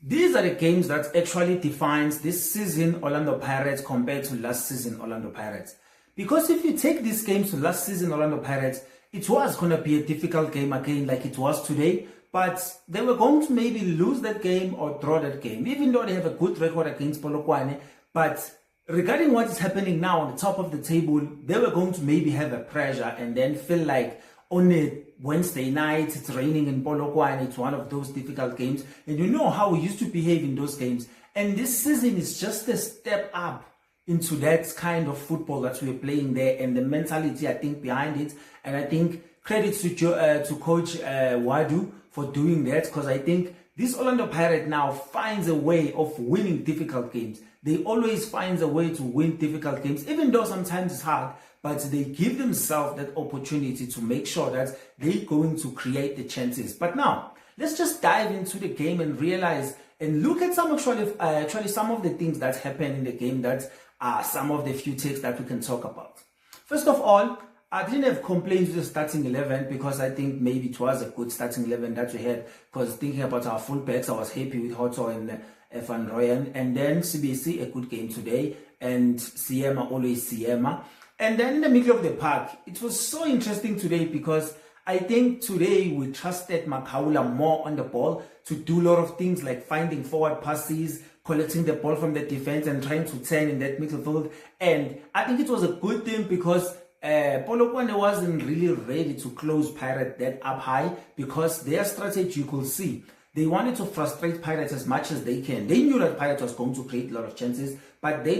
These are the games that actually defines this season Orlando Pirates compared to last season Orlando Pirates. Because if you take these games to last season Orlando Pirates, it was going to be a difficult game again like it was today, but they were going to maybe lose that game or draw that game, even though they have a good record against Polokwane. But regarding what is happening now on the top of the table, they were going to maybe have a pressure and then feel like on a Wednesday night, it's raining in Polokwane, it's one of those difficult games. And you know how we used to behave in those games. And this season is just a step up into that kind of football that we're playing there and the mentality, I think, behind it. And I think credit to Coach Ouaddou for doing that, because I think this Orlando Pirate now finds a way of winning difficult games. They always find a way to win difficult games, even though sometimes it's hard, but they give themselves that opportunity to make sure that they're going to create the chances. But now, let's just dive into the game and realize and look at some actually some of the things that happen in the game that are some of the few takes that we can talk about. First of all, I didn't have complaints with the starting 11 because I think maybe it was a good starting 11 that we had, because thinking about our fullbacks, I was happy with Hoto and Van Rooyen, and then CBC, a good game today, and Siema, always Siema. And then in the middle of the park, it was so interesting today because I think today we trusted Makaula more on the ball to do a lot of things like finding forward passes, collecting the ball from the defense and trying to turn in that midfield. And I think it was a good thing because Polokwane wasn't really ready to close Pirates that up high, because their strategy, you could see, they wanted to frustrate Pirates as much as they can. They knew that Pirates was going to create a lot of chances, but they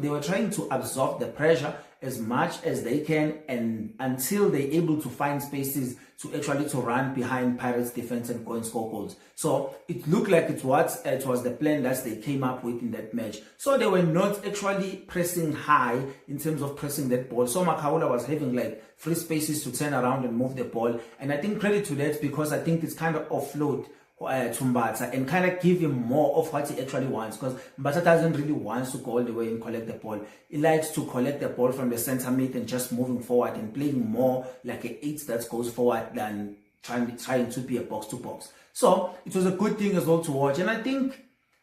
were trying to absorb the pressure as much as they can, and until they're able to find spaces to actually to run behind Pirates defense and go and score goals. So it looked like it was the plan that they came up with in that match. So they were not actually pressing high in terms of pressing that ball. So Makaula was having like free spaces to turn around and move the ball. And I think credit to that, because I think it's kind of offload to Mbata and kind of give him more of what he actually wants, because Mbata doesn't really want to go all the way and collect the ball. He likes to collect the ball from the center mid and just moving forward and playing more like an 8 that goes forward than trying to be a box to box. So it was a good thing as well to watch, and I think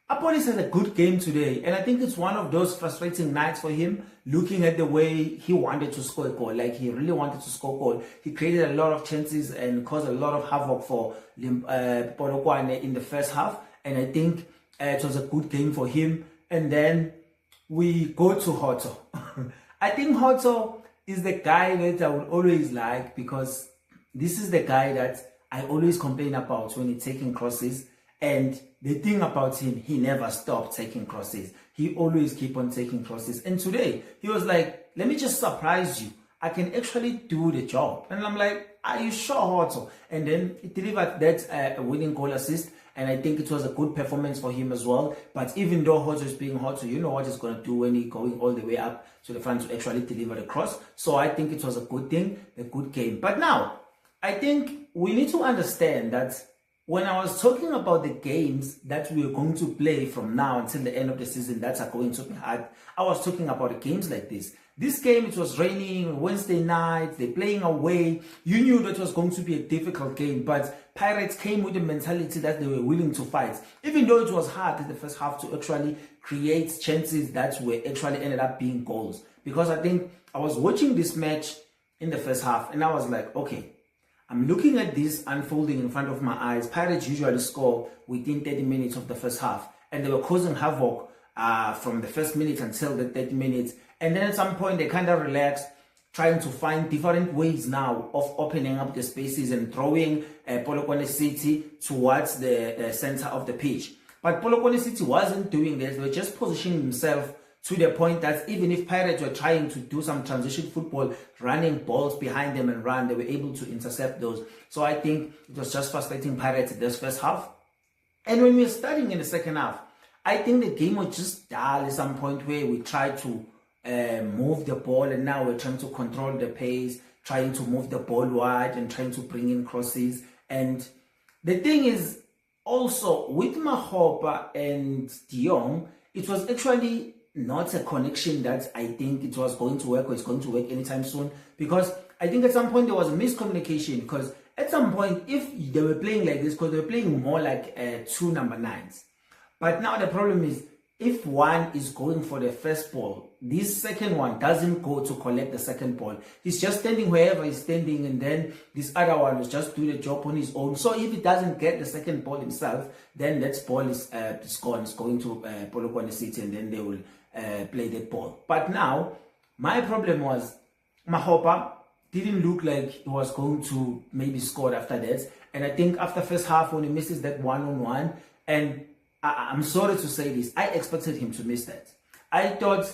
Apolis had a good game today, and I think it's one of those frustrating nights for him, looking at the way he wanted to score a goal. Like, he really wanted to score a goal. He created a lot of chances and caused a lot of havoc for Polokwane in the first half, and I think it was a good game for him. And then we go to Hoto. I think Hoto is the guy that I would always like, because this is the guy that I always complain about when he's taking crosses. And the thing about him, he never stopped taking crosses. He always keep on taking crosses. And today, he was like, let me just surprise you. I can actually do the job. And I'm like, are you sure, Hoto? And then he delivered that winning goal assist. And I think it was a good performance for him as well. But even though Hoto is being Hoto, you know what he's going to do when he's going all the way up to the front to actually deliver the cross. So I think it was a good thing, a good game. But now, I think we need to understand that when I was talking about the games that we are going to play from now until the end of the season that are going to be hard, I was talking about the games like this. This game, it was raining, Wednesday night, they're playing away. You knew that it was going to be a difficult game, but Pirates came with the mentality that they were willing to fight. Even though it was hard in the first half to actually create chances that were actually ended up being goals. Because I think I was watching this match in the first half and I was like, okay, I'm looking at this unfolding in front of my eyes. Pirates usually score within 30 minutes of the first half, and they were causing havoc from the first minute until the 30 minutes. And then at some point, they kind of relaxed, trying to find different ways now of opening up the spaces and throwing Polokwane City towards the center of the pitch. But Polokwane City wasn't doing this. They were just positioning themselves to the point that even if Pirates were trying to do some transition football, running balls behind them and run, they were able to intercept those. So I think it was just frustrating Pirates in this first half. And when we were starting in the second half, I think the game was just dull at some point where we tried to move the ball, and now we're trying to control the pace, trying to move the ball wide and trying to bring in crosses. And the thing is, also with Mahopa and Dion, it was actually not a connection that I think it was going to work or it's going to work anytime soon, because I think at some point there was a miscommunication, because at some point, if they were playing like this, because they were playing more like 2 number 9s, But now the problem is, if one is going for the first ball, this second one doesn't go to collect the second ball. He's just standing wherever he's standing, and then this other one will just do the job on his own. So if he doesn't get the second ball himself, then that ball is gone. It's going to Polokwane City, and then they will play that ball. But now, my problem was, Mahopa didn't look like he was going to maybe score after that. And I think after first half, when he misses that one-on-one, and I'm sorry to say this, I expected him to miss that. I thought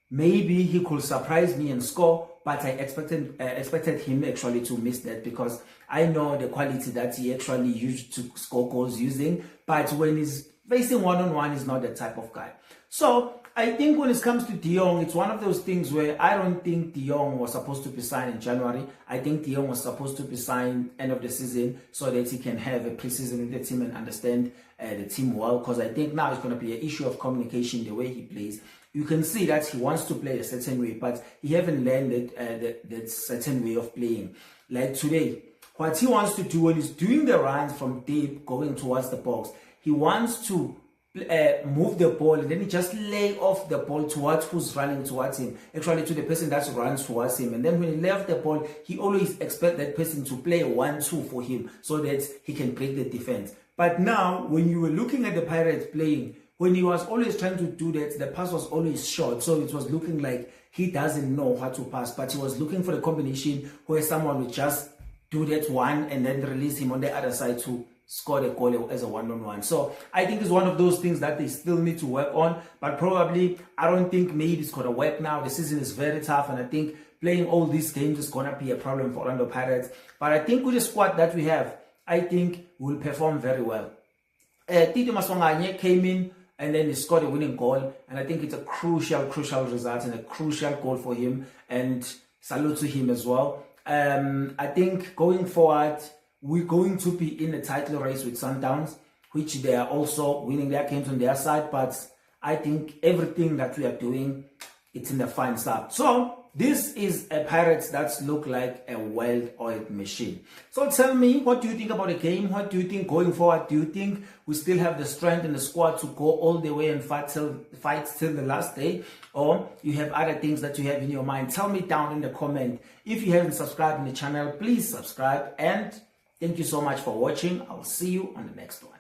maybe he could surprise me and score, but I expected him actually to miss that, because I know the quality that he actually used to score goals using, but when he's facing one-on-one, he's not that type of guy. So I think when it comes to De Jong, it's one of those things where I don't think De Jong was supposed to be signed in January. I think De Jong was supposed to be signed end of the season so that he can have a preseason with the team and understand the team well, because I think now it's going to be an issue of communication, the way he plays. You can see that he wants to play a certain way, but he haven't learned that certain way of playing. Like today, what he wants to do when he's doing the runs from deep going towards the box, he wants to move the ball, and then he just lay off the ball towards who's running towards him, actually to the person that runs towards him. And then when he left the ball, he always expects that person to play 1-2 for him so that he can break the defense. But now, when you were looking at the Pirates playing, when he was always trying to do that, the pass was always short, so it was looking like he doesn't know how to pass, but he was looking for the combination where someone would just do that one and then release him on the other side to score the goal as a one-on-one. So I think it's one of those things that they still need to work on, but probably I don't think maybe it's going to work now. The season is very tough, and I think playing all these games is going to be a problem for Orlando Pirates. But I think with the squad that we have, I think we'll perform very well. Tito Maswanganyi came in and then he scored a winning goal, and I think it's a crucial result and a crucial goal for him, and salute to him as well. I think going forward, we're going to be in a title race with Sundowns, which they are also winning their games on their side, but I think everything that we are doing, it's in the fine stuff. So this is a Pirates that look like a well-oiled machine. So tell me, what do you think about the game? What do you think going forward? Do you think we still have the strength in the squad to go all the way and fight till the last day? Or you have other things that you have in your mind? Tell me down in the comment. If you haven't subscribed in the channel, please subscribe, and thank you so much for watching. I'll see you on the next one.